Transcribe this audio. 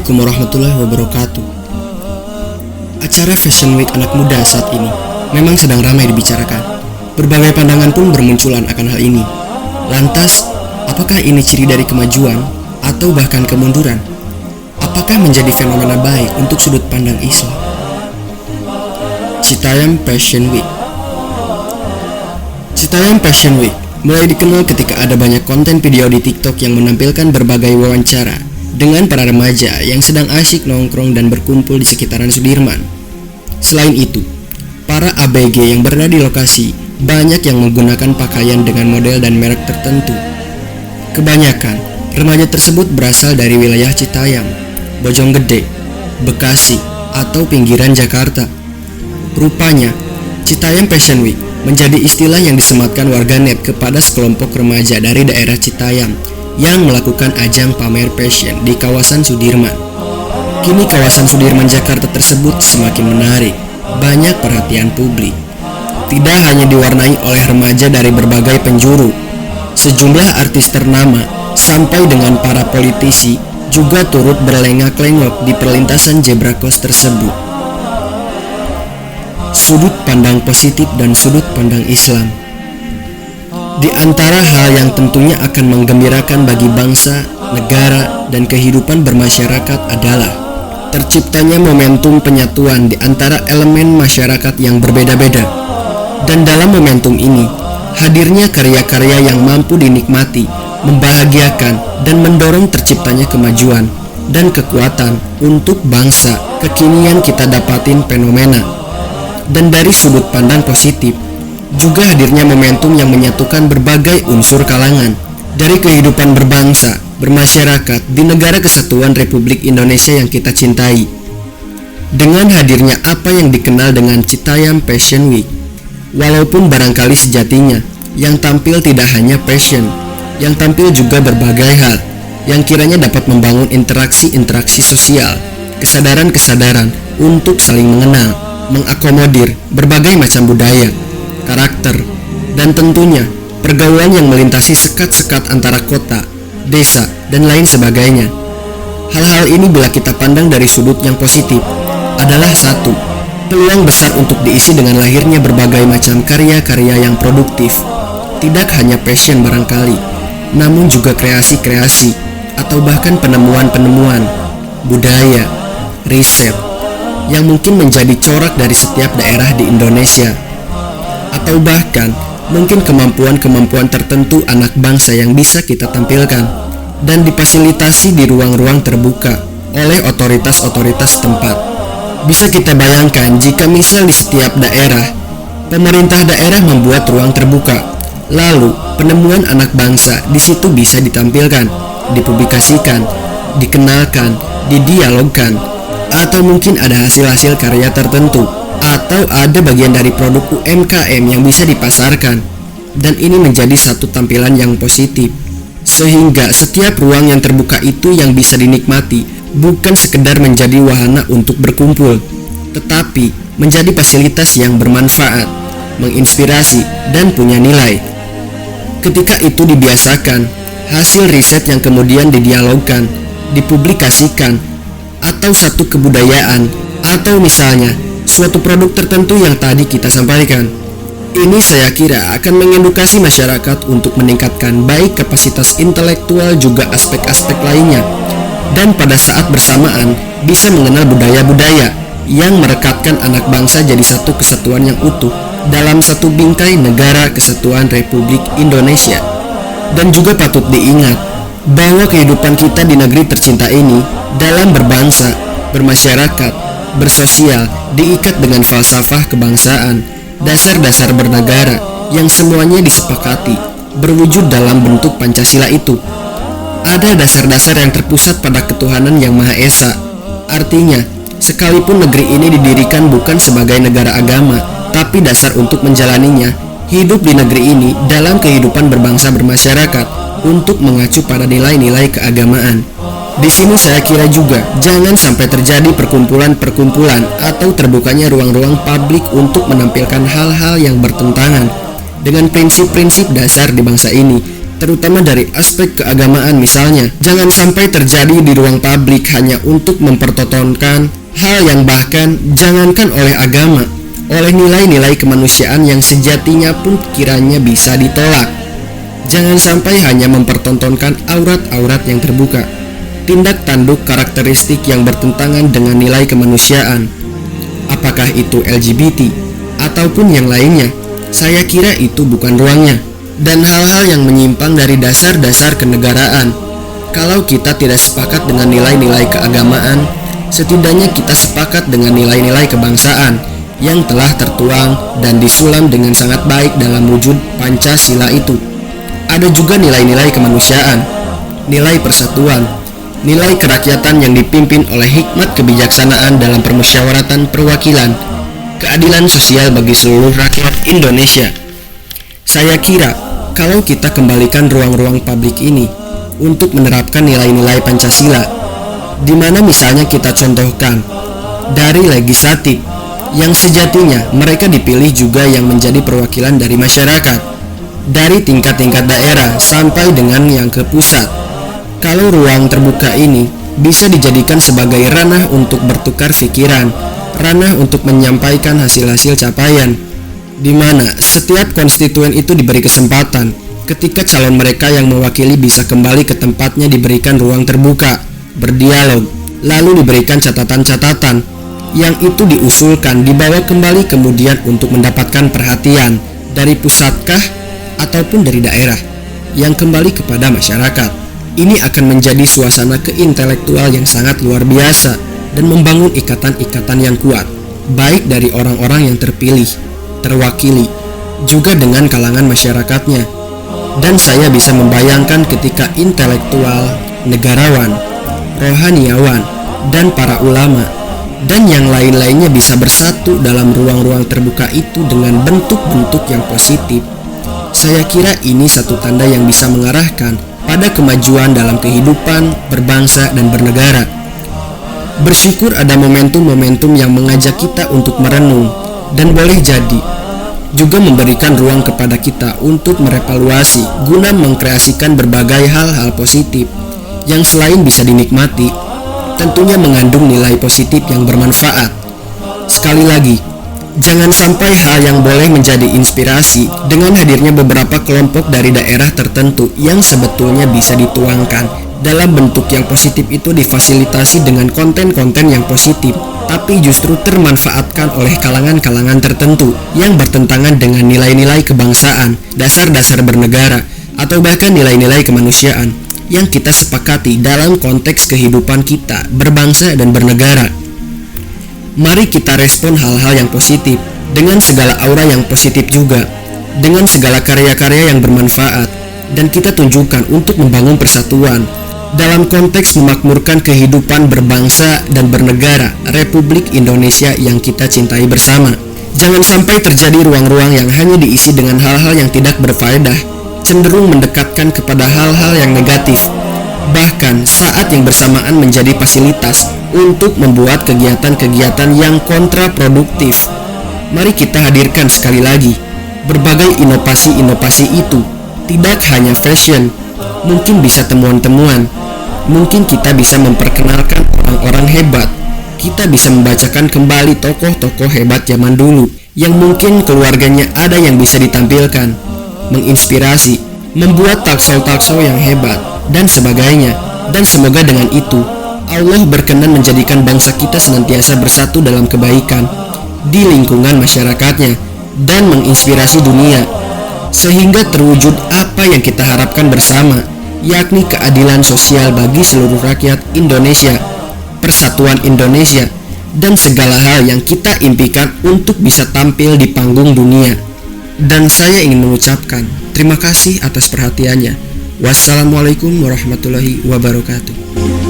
Assalamualaikum warahmatullahi wabarakatuh. Acara Fashion Week anak muda saat ini memang sedang ramai dibicarakan. Berbagai pandangan pun bermunculan akan hal ini. Lantas, apakah ini ciri dari kemajuan atau bahkan kemunduran? Apakah menjadi fenomena baik untuk sudut pandang Islam? Citayam Fashion Week. Citayam Fashion Week mulai dikenal ketika ada banyak konten video di TikTok yang menampilkan berbagai wawancara dengan para remaja yang sedang asyik nongkrong dan berkumpul di sekitaran Sudirman. Selain itu, para ABG yang berada di lokasi banyak yang menggunakan pakaian dengan model dan merek tertentu. Kebanyakan remaja tersebut berasal dari wilayah Citayam, Bojonggede, Bekasi, atau pinggiran Jakarta. Rupanya, Citayam Fashion Week menjadi istilah yang disematkan warganet kepada sekelompok remaja dari daerah Citayam yang melakukan ajang pamer fashion di kawasan Sudirman. Kini kawasan Sudirman Jakarta tersebut semakin menarik banyak perhatian publik. Tidak hanya diwarnai oleh remaja dari berbagai penjuru, sejumlah artis ternama sampai dengan para politisi juga turut berlenggak-lenggok di perlintasan zebra cross tersebut. Sudut pandang positif dan sudut pandang Islam. Di antara hal yang tentunya akan menggembirakan bagi bangsa, negara, dan kehidupan bermasyarakat adalah terciptanya momentum penyatuan di antara elemen masyarakat yang berbeda-beda. Dan dalam momentum ini, hadirnya karya-karya yang mampu dinikmati, membahagiakan, dan mendorong terciptanya kemajuan dan kekuatan untuk bangsa. Kekinian kita dapatin fenomena. Dan dari sudut pandang positif, juga hadirnya momentum yang menyatukan berbagai unsur kalangan dari kehidupan berbangsa, bermasyarakat di negara kesatuan Republik Indonesia yang kita cintai. Dengan hadirnya apa yang dikenal dengan Citayam Fashion Week, walaupun barangkali sejatinya yang tampil tidak hanya fashion, yang tampil juga berbagai hal yang kiranya dapat membangun interaksi-interaksi sosial, kesadaran-kesadaran untuk saling mengenal, mengakomodir berbagai macam budaya, karakter, dan tentunya pergaulan yang melintasi sekat-sekat antara kota, desa, dan lain sebagainya. Hal-hal ini bila kita pandang dari sudut yang positif adalah satu, peluang besar untuk diisi dengan lahirnya berbagai macam karya-karya yang produktif. Tidak hanya fashion barangkali, namun juga kreasi-kreasi atau bahkan penemuan-penemuan, budaya, riset yang mungkin menjadi corak dari setiap daerah di Indonesia. Atau bahkan mungkin kemampuan-kemampuan tertentu anak bangsa yang bisa kita tampilkan dan difasilitasi di ruang-ruang terbuka oleh otoritas-otoritas tempat. Bisa kita bayangkan jika misal di setiap daerah, pemerintah daerah membuat ruang terbuka, lalu penemuan anak bangsa di situ bisa ditampilkan, dipublikasikan, dikenalkan, didialogkan, atau mungkin ada hasil-hasil karya tertentu, atau ada bagian dari produk UMKM yang bisa dipasarkan. Dan ini menjadi satu tampilan yang positif, sehingga setiap ruang yang terbuka itu yang bisa dinikmati bukan sekedar menjadi wahana untuk berkumpul, tetapi menjadi fasilitas yang bermanfaat, menginspirasi, dan punya nilai. Ketika itu dibiasakan, hasil riset yang kemudian didialogkan, dipublikasikan, atau satu kebudayaan, atau misalnya suatu produk tertentu yang tadi kita sampaikan. Ini saya kira akan mengedukasi masyarakat untuk meningkatkan baik kapasitas intelektual juga aspek-aspek lainnya, dan pada saat bersamaan bisa mengenal budaya-budaya yang merekatkan anak bangsa jadi satu kesatuan yang utuh dalam satu bingkai negara kesatuan Republik Indonesia. Dan juga patut diingat bahwa kehidupan kita di negeri tercinta ini dalam berbangsa, bermasyarakat, bersosial diikat dengan falsafah kebangsaan, dasar-dasar bernegara yang semuanya disepakati berwujud dalam bentuk Pancasila itu. Ada dasar-dasar yang terpusat pada ketuhanan yang Maha Esa. Artinya, sekalipun negeri ini didirikan bukan sebagai negara agama, tapi dasar untuk menjalaninya, hidup di negeri ini dalam kehidupan berbangsa bermasyarakat untuk mengacu pada nilai-nilai keagamaan. Di sini saya kira juga jangan sampai terjadi perkumpulan-perkumpulan atau terbukanya ruang-ruang publik untuk menampilkan hal-hal yang bertentangan dengan prinsip-prinsip dasar di bangsa ini, terutama dari aspek keagamaan misalnya. Jangan sampai terjadi di ruang publik hanya untuk mempertontonkan hal yang bahkan jangankan oleh agama, oleh nilai-nilai kemanusiaan yang sejatinya pun kiranya bisa ditolak. Jangan sampai hanya mempertontonkan aurat-aurat yang terbuka, tindak tanduk karakteristik yang bertentangan dengan nilai kemanusiaan, apakah itu LGBT ataupun yang lainnya. Saya kira itu bukan ruangnya. Dan hal-hal yang menyimpang dari dasar-dasar kenegaraan. Kalau kita tidak sepakat dengan nilai-nilai keagamaan, setidaknya kita sepakat dengan nilai-nilai kebangsaan yang telah tertuang dan disulam dengan sangat baik dalam wujud Pancasila itu. Ada juga nilai-nilai kemanusiaan, nilai persatuan, nilai kerakyatan yang dipimpin oleh hikmat kebijaksanaan dalam permusyawaratan perwakilan, keadilan sosial bagi seluruh rakyat Indonesia. Saya kira kalau kita kembalikan ruang-ruang publik ini untuk menerapkan nilai-nilai Pancasila, di mana misalnya kita contohkan dari legislatif yang sejatinya mereka dipilih juga yang menjadi perwakilan dari masyarakat, dari tingkat-tingkat daerah sampai dengan yang ke pusat. Kalau ruang terbuka ini bisa dijadikan sebagai ranah untuk bertukar pikiran, ranah untuk menyampaikan hasil-hasil capaian, di mana setiap konstituen itu diberi kesempatan ketika calon mereka yang mewakili bisa kembali ke tempatnya diberikan ruang terbuka, berdialog, lalu diberikan catatan-catatan yang itu diusulkan dibawa kembali kemudian untuk mendapatkan perhatian dari pusatkah ataupun dari daerah yang kembali kepada masyarakat. Ini akan menjadi suasana keintelektual yang sangat luar biasa dan membangun ikatan-ikatan yang kuat, baik dari orang-orang yang terpilih, terwakili, juga dengan kalangan masyarakatnya. Dan saya bisa membayangkan ketika intelektual, negarawan, rohaniawan, dan para ulama, dan yang lain-lainnya bisa bersatu dalam ruang-ruang terbuka itu dengan bentuk-bentuk yang positif. Saya kira ini satu tanda yang bisa mengarahkan pada kemajuan dalam kehidupan berbangsa dan bernegara. Bersyukur ada momentum-momentum yang mengajak kita untuk merenung, dan boleh jadi juga memberikan ruang kepada kita untuk merevaluasi guna mengkreasikan berbagai hal-hal positif yang selain bisa dinikmati, tentunya mengandung nilai positif yang bermanfaat. Sekali lagi, jangan sampai hal yang boleh menjadi inspirasi dengan hadirnya beberapa kelompok dari daerah tertentu yang sebetulnya bisa dituangkan dalam bentuk yang positif itu difasilitasi dengan konten-konten yang positif, tapi justru termanfaatkan oleh kalangan-kalangan tertentu yang bertentangan dengan nilai-nilai kebangsaan, dasar-dasar bernegara, atau bahkan nilai-nilai kemanusiaan yang kita sepakati dalam konteks kehidupan kita berbangsa dan bernegara. Mari kita respon hal-hal yang positif dengan segala aura yang positif juga, dengan segala karya-karya yang bermanfaat, dan kita tunjukkan untuk membangun persatuan dalam konteks memakmurkan kehidupan berbangsa dan bernegara Republik Indonesia yang kita cintai bersama. Jangan sampai terjadi ruang-ruang yang hanya diisi dengan hal-hal yang tidak berfaedah, cenderung mendekatkan kepada hal-hal yang negatif, bahkan saat yang bersamaan menjadi fasilitas untuk membuat kegiatan-kegiatan yang kontraproduktif. Mari kita hadirkan sekali lagi berbagai inovasi-inovasi itu. Tidak hanya fashion, mungkin bisa temuan-temuan, mungkin kita bisa memperkenalkan orang-orang hebat, kita bisa membacakan kembali tokoh-tokoh hebat zaman dulu yang mungkin keluarganya ada yang bisa ditampilkan, menginspirasi, membuat talkshow-talkshow yang hebat, dan sebagainya. Dan semoga dengan itu Allah berkenan menjadikan bangsa kita senantiasa bersatu dalam kebaikan di lingkungan masyarakatnya dan menginspirasi dunia, sehingga terwujud apa yang kita harapkan bersama, yakni keadilan sosial bagi seluruh rakyat Indonesia, persatuan Indonesia, dan segala hal yang kita impikan untuk bisa tampil di panggung dunia. Dan saya ingin mengucapkan terima kasih atas perhatiannya. Wassalamualaikum warahmatullahi wabarakatuh.